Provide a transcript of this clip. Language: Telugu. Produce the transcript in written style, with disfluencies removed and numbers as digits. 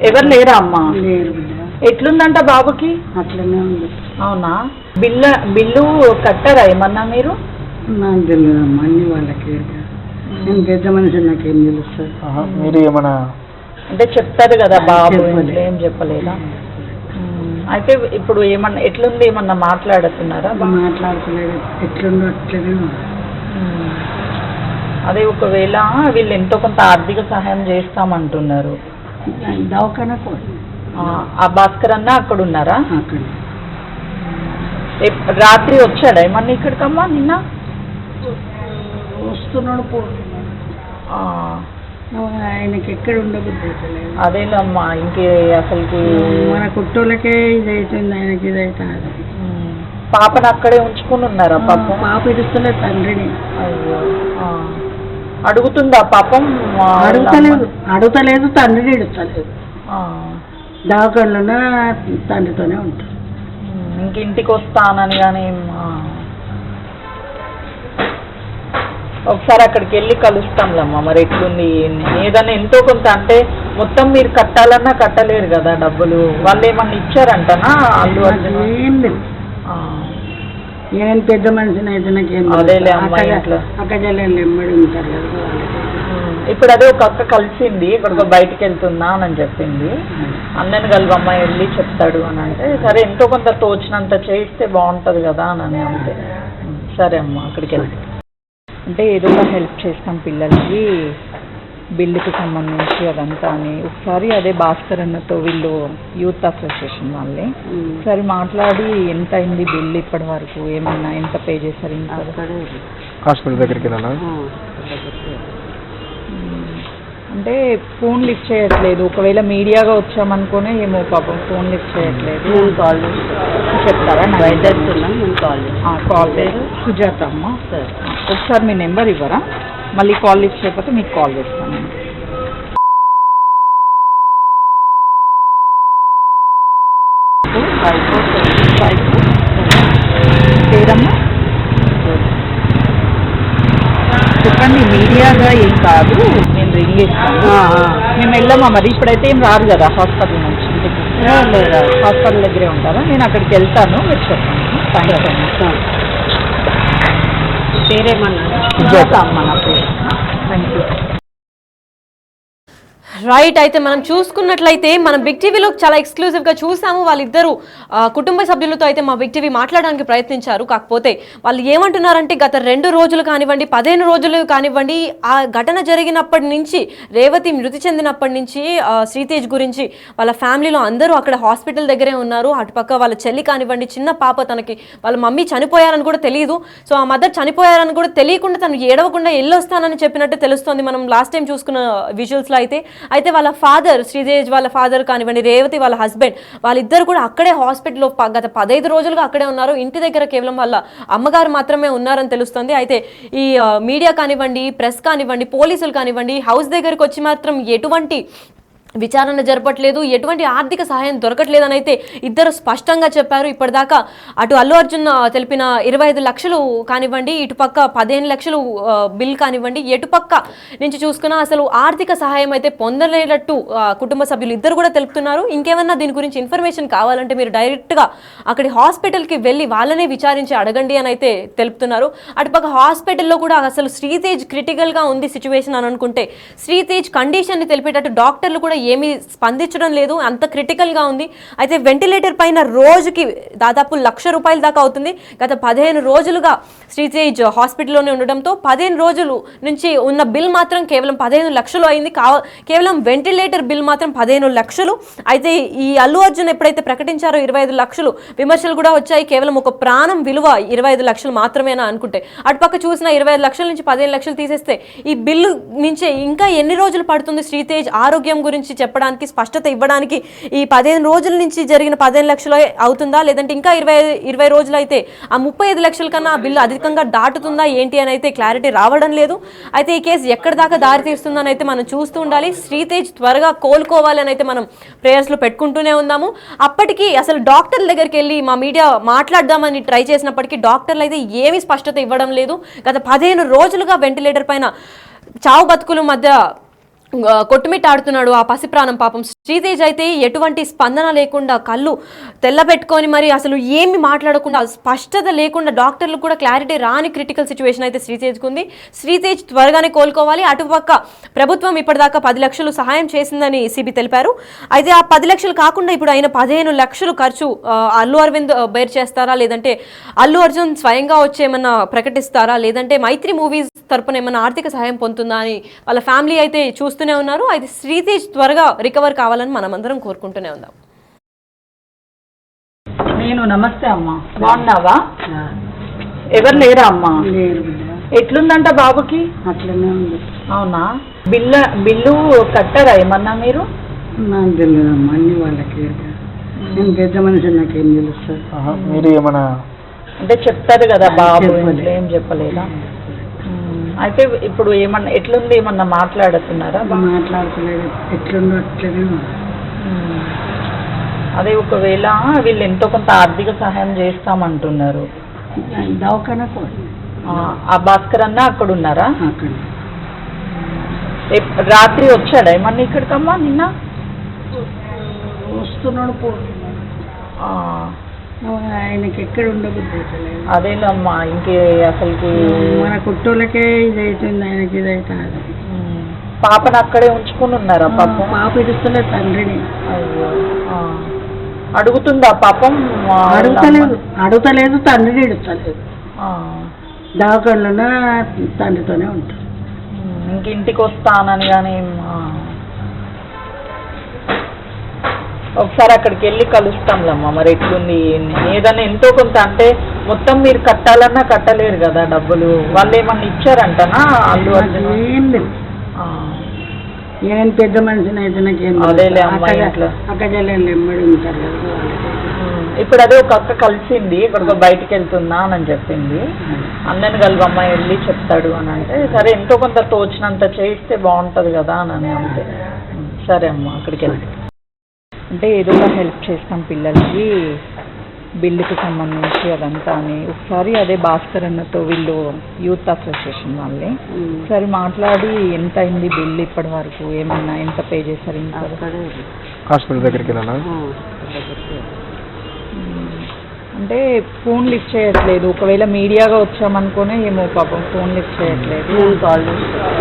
ఎవరు లేరా అమ్మా? లేరు. ఎట్లుందంట బాబుకి? అట్లనే ఉంది. అవునా? బిల్లు కట్టారా ఏమన్నా మీరు? నాకు తెలియదమ్మా, అన్ని వాళ్ళకి. నేను పెద్ద మనిషి, నాకేం తెలుస్తుంది? మీరు ఏమన్నా అంటే చెప్తారు కదా బాబు, ఏం చెప్పలేదా? అయితే ఇప్పుడు ఏమన్నా ఎట్లుంది, ఏమన్నా మాట్లాడుతున్నారా? మాట్లాడుతలేదు, ఎట్లుందో అట్లనే. అదే ఒకవేళ వీళ్ళు ఎంతో కొంత ఆర్థిక సహాయం చేస్తామంటున్నారు. దవాఖానా ఆ భాస్కర్ అన్న అక్కడ ఉన్నారా? అక్కడ రాత్రి వచ్చాడా ఏమన్నా ఇక్కడికమ్మా? నిన్న వస్తున్నాడు, ఆయనకి ఎక్కడ ఉండబుద్ధి. అదేనమ్మా, ఇంకే అసలుకి మన కుట్టోళ్ళకే ఇది అవుతుంది, ఆయనకి ఇది అవుతుంది. పాపను అక్కడే ఉంచుకుని ఉన్నారా? పాప ఇడుస్తలేదు తండ్రిని. అయ్యో, అడుగుతుందా పాపం? అడుగుతలేదు, తండ్రిని ఇడుస్తలేదు. దవాఖానలోనే తండ్రితోనే ఉంటాడు. ఇంకింటికి వస్తానని కానీ ఒకసారి అక్కడికి వెళ్ళి కలుస్తాంలమ్మా. మరి ఎట్లుంది ఏదన్నా ఎంతో కొంత, అంటే మొత్తం మీరు కట్టాలన్నా కట్టలేరు కదా డబ్బులు. వాళ్ళు ఏమన్నా ఇచ్చారంటనా? అల్లు ఏం లేదు. నేను పెద్ద మనిషిని అయితే నాకేం అదేలే అమ్మాయి అట్లా అక్కజల్లు ఎమ్మడి ఉంటారు కదా. ఇప్పుడు అదే ఒక అక్క కలిసింది, ఇక్కడికి బయటకు వెళ్తున్నా అని చెప్పింది. అన్నని కలవమ్మాయి వెళ్ళి చెప్తాడు అని అంటే, సరే ఎంతో కొంత తోచినంత చేయిస్తే బాగుంటుంది కదా అని అంతే. సరే అమ్మా, అక్కడికి వెళ్తే అంటే ఏదో ఒక హెల్ప్ చేస్తాం పిల్లలకి, బిల్లుకి సంబంధించి అదంతా అని. ఒకసారి అదే భాస్కర్ అన్నతో వీళ్ళు యూత్ అసోసియేషన్ వాళ్ళే ఒకసారి మాట్లాడి ఎంత అయింది బిల్లు ఇప్పటి వరకు, ఏమన్నా ఎంత పే చేశారు ఇంకా హాస్పిటల్ దగ్గరికి వెళ్ళాలా? అంటే ఫోన్ లిఫ్ట్ చేయట్లేదు. ఒకవేళ మీడియాగా వచ్చామనుకునే ఏమో పాపం ఫోన్ లిఫ్ట్ చేయట్లేదు. కాల్ చెప్తారా? కాల్ పేరు సుజాత అమ్మ. సరే, ఒకసారి మీ నెంబర్ ఇవ్వరా? మళ్ళీ కాల్ లిఫ్ట్ చేయకపోతే మీకు కాల్ చేస్తాను. పేరమ్మా చెప్పండి. మీడియాగా ఏం కాదు, నేను రింగ్ చేస్తాను. మేము వెళ్ళామా మరి? ఇప్పుడైతే ఏం రారు కదా హాస్పిటల్ నుంచి? హాస్పిటల్ దగ్గరే ఉంటారా? నేను అక్కడికి వెళ్తాను, మీరు చెప్పండి. థ్యాంక్స్ అమ్మా. పేరేమన్నా? సుజాత అమ్మ నా పేరు. Thank you. రైట్. అయితే మనం చూసుకున్నట్లయితే మనం బిగ్ టీవీలో చాలా ఎక్స్క్లూజివ్గా చూసాము. వాళ్ళిద్దరూ కుటుంబ సభ్యులతో అయితే మా బిగ్ టీవీ మాట్లాడడానికి ప్రయత్నించారు. కాకపోతే వాళ్ళు ఏమంటున్నారంటే గత 2 రోజులు కానివ్వండి, 15 రోజులు కానివ్వండి, ఆ ఘటన జరిగినప్పటి నుంచి, రేవతి మృతి చెందినప్పటి నుంచి శ్రీతేజ్ గురించి వాళ్ళ ఫ్యామిలీలో అందరూ అక్కడ హాస్పిటల్ దగ్గరే ఉన్నారు. అటుపక్క వాళ్ళ చెల్లి కానివ్వండి, చిన్న పాప, తనకి వాళ్ళ మమ్మీ చనిపోయారని కూడా తెలియదు. సో ఆ మదర్ చనిపోయారని కూడా తెలియకుండా తను ఏడవకుండా వెళ్ళొస్తానని చెప్పినట్టు తెలుస్తోంది. మనం లాస్ట్ టైం చూసుకున్న విజువల్స్లో అయితే వాళ్ళ ఫాదర్, శ్రీతేజ్ వాళ్ళ ఫాదర్ కానివ్వండి, రేవతి వాళ్ళ హస్బెండ్, వాళ్ళిద్దరు కూడా అక్కడే హాస్పిటల్లో గత 15 రోజులుగా అక్కడే ఉన్నారు. ఇంటి దగ్గర కేవలం వాళ్ళ అమ్మగారు మాత్రమే ఉన్నారని తెలుస్తుంది. అయితే ఈ మీడియా కానివ్వండి, ప్రెస్ కానివ్వండి, పోలీసులు కానివ్వండి, హౌస్ దగ్గరికి వచ్చి మాత్రం ఎటువంటి విచారణ జరపట్లేదు, ఎటువంటి ఆర్థిక సహాయం దొరకట్లేదని అయితే ఇద్దరు స్పష్టంగా చెప్పారు. ఇప్పటిదాకా అటు అల్లు అర్జున్ తెలిపిన 25 లక్షలు కానివ్వండి, ఇటుపక్క 15 లక్షలు బిల్ కానివ్వండి, ఎటుపక్క నుంచి చూసుకున్నా అసలు ఆర్థిక సహాయం అయితే పొందలేనట్టు కుటుంబ సభ్యులు ఇద్దరు కూడా తెలుపుతున్నారు. ఇంకేమన్నా దీని గురించి ఇన్ఫర్మేషన్ కావాలంటే మీరు డైరెక్ట్గా అక్కడి హాస్పిటల్కి వెళ్ళి వాళ్ళనే విచారించి అడగండి అని అయితే తెలుపుతున్నారు. అటుపక్క హాస్పిటల్లో కూడా అసలు శ్రీతేజ్ క్రిటికల్గా ఉంది సిచ్యువేషన్ అని అనుకుంటే, శ్రీతేజ్ కండిషన్ని తెలిపేటట్టు డాక్టర్లు కూడా ఏమీ స్పందించడం లేదు, అంత క్రిటికల్గా ఉంది. అయితే వెంటిలేటర్ పైన రోజుకి దాదాపు ₹1,00,000 దాకా అవుతుంది. గత 15 రోజులుగా శ్రీతేజ్ హాస్పిటల్లోనే ఉండడంతో 15 రోజులు నుంచి ఉన్న బిల్ మాత్రం కేవలం 15 లక్షలు అయింది. కేవలం వెంటిలేటర్ బిల్ మాత్రం 15 లక్షలు. అయితే ఈ అల్లు అర్జున్ ఎప్పుడైతే ప్రకటించారో 25 లక్షలు, విమర్శలు కూడా వచ్చాయి. కేవలం ఒక ప్రాణం విలువ 25 లక్షలు మాత్రమేనా అనుకుంటే, అటుపక్క చూసిన 25 లక్షల నుంచి 15 లక్షలు తీసేస్తే ఈ బిల్లు నుంచే ఇంకా ఎన్ని రోజులు పడుతుంది శ్రీతేజ్ ఆరోగ్యం గురించి చెప్పడానికి, స్పష్టత ఇవ్వడానికి? ఈ 15 రోజుల నుంచి జరిగిన 15 లక్షలు అవుతుందా, లేదంటే ఇంకా 20 రోజులు అయితే ఆ 35 లక్షల కన్నా ఆ బిల్లు అధికంగా దాటుతుందా ఏంటి అని అయితే క్లారిటీ రావడం లేదు. అయితే ఈ కేసు ఎక్కడి దాకా దారి తీస్తుందని అయితే మనం చూస్తూ ఉండాలి. శ్రీతేజ్ త్వరగా కోలుకోవాలని అయితే మనం ప్రేయర్స్లో పెట్టుకుంటూనే ఉన్నాము. అప్పటికి అసలు డాక్టర్ల దగ్గరికి వెళ్ళి మా మీడియా మాట్లాడదామని ట్రై చేసినప్పటికీ డాక్టర్లు అయితే ఏమీ స్పష్టత ఇవ్వడం లేదు. గత 15 రోజులుగా వెంటిలేటర్ పైన చావు బతుకుల మధ్య కొట్టుమిట్టాడుతున్నాడు ఆ పసి ప్రాణం పాపం. శ్రీతేజ్ అయితే ఎటువంటి స్పందన లేకుండా కళ్ళు తెల్లబెట్టుకొని మరి అసలు ఏమి మాట్లాడకుండా స్పష్టత లేకుండా డాక్టర్లు కూడా క్లారిటీ రాని క్రిటికల్ సిచ్యువేషన్ అయితే శ్రీతేజ్కి ఉంది. శ్రీతేజ్ త్వరగానే కోలుకోవాలి. అటుపక్క ప్రభుత్వం ఇప్పటిదాకా 10 లక్షలు సహాయం చేసిందని సిబి తెలిపారు. అయితే ఆ 10 లక్షలు కాకుండా ఇప్పుడు ఆయన 15 లక్షలు ఖర్చు అల్లు అరవింద్ బేర్ చేస్తారా, లేదంటే అల్లు అర్జున్ స్వయంగా వచ్చి ఏమన్నా ప్రకటిస్తారా, లేదంటే మైత్రి మూవీస్ తరపున ఏమన్నా ఆర్థిక సహాయం పొందుతుందా అని వాళ్ళ ఫ్యామిలీ అయితే చూస్తూనే ఉన్నారు. అయితే శ్రీతేజ్ త్వరగా రికవర్ కావాలని మనం అందరం కోరుకుంటూనే ఉందాం. నేను నమస్తే అమ్మా, బాగున్నావా? ఎవరు లేరా అమ్మా? లేరు బిడ్డ, ఎట్లుందంట బాబుకి? అట్లనే ఉంది. అవునా? బిల్లు కట్టారా ఏమన్నా మీరు? నాకు తెలియదమ్మా, అన్ని వాళ్ళకి. నేను పెద్ద మనిషి, నాకేం తెలుస్తుంది. మీరు ఏమైనా అంటే చెప్తారు కదా బాబు, చెప్పలే. ఇంట్లో ఏం చెప్పలేదా? అయితే ఇప్పుడు ఏమన్నా ఎట్లుంది, ఏమన్నా మాట్లాడుతున్నారా? మాట్లాడతలేదు, ఎట్లుందో అట్లనే ఉంది. అదే ఒకవేళ వీళ్ళు ఎంతో కొంత ఆర్థిక సహాయం చేస్తామంటున్నారు. దవాఖానా కూడా ఆ భాస్కర్ అన్న అక్కడ ఉన్నారా? అక్కడ రాత్రి వచ్చాడా ఏమన్నా ఇక్కడికమ్మా? నిన్న వస్తున్నాడు, పోతున్నాడు. ఆయనకి ఎక్కడ ఉండబుద్ధి. అదేనమ్మా, ఇంకే అసలుకి మన కుట్టోళ్ళకే ఇది అవుతుంది, ఆయనకి ఇది అవుతుంది. పాపను అక్కడే ఉంచుకుని ఉన్నారా? పాపం పాప ఇడుస్తలే తండ్రిని. అయ్యో, అడుగుతుందా పాపం? అడుగుతలేదు, తండ్రిని ఇడుస్తలేదు. దవాఖానలోనే తండ్రితోనే ఉంటాడు. ఇంటికి వస్తానని కానీ ఒకసారి అక్కడికి వెళ్ళి కలుస్తాంలమ్మా. మరి ఎట్లుంది ఏదన్నా ఎంతో కొంత, అంటే మొత్తం మీరు కట్టాలన్నా కట్టలేరు కదా డబ్బులు. వాళ్ళు ఏమన్నా ఇచ్చారంటనా అల్లు అర్జున్? ఏం లేదు, నేను పెద్ద మనిషిని అయితే నాకేం అదేలే అమ్మాయి అట్లా అక్క చెల్లెళ్ళు ఎమ్మడి ఉంటారు కదా. ఇప్పుడు అదే ఒక అక్క కలిసింది, ఇక్కడికి బయటకు వెళ్తున్నా అని చెప్పింది. అన్నని కలిపి అమ్మాయి వెళ్ళి చెప్తాడు అని అంటే, సరే ఎంతో కొంత తోచినంత చేయిస్తే బాగుంటుంది కదా అని అంతే. సరే అమ్మా, అక్కడికి వెళ్తే అంటే ఏదో ఒక హెల్ప్ చేస్తాం పిల్లలకి, బిల్లుకి సంబంధించి అదంతా అని. ఒకసారి అదే భాస్కర్ అన్నతో వీళ్ళు యూత్ అసోసియేషన్ వాళ్ళే ఒకసారి మాట్లాడి ఎంత అయింది బిల్లు ఇప్పటి వరకు, ఏమన్నా ఎంత పే చేశారు ఇంకా? హాస్పిటల్ దగ్గరికి వెళ్ళాలా? అంటే ఫోన్ లిఫ్ట్ చేయట్లేదు. ఒకవేళ మీడియాగా వచ్చామనుకునే ఏమో పాపం ఫోన్ లిఫ్ట్ చేయట్లేదు. కాల్ చేసి